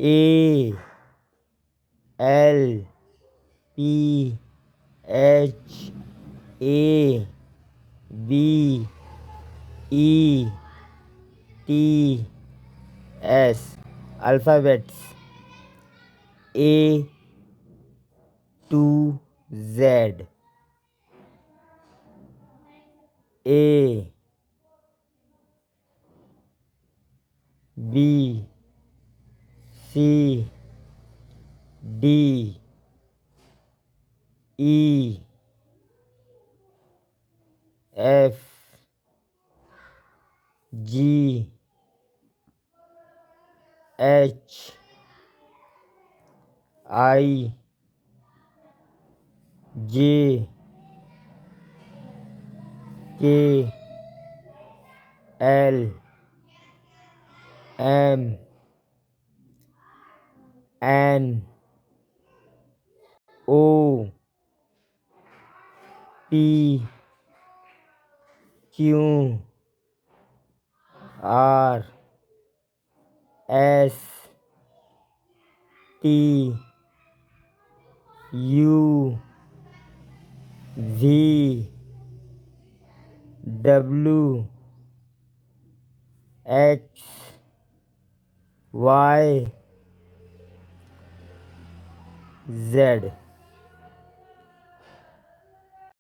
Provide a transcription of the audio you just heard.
A L P H A B E T S. Alphabets A to Z. A B C D E F G H I J K L M N O P Q R S T U V W X Y Z.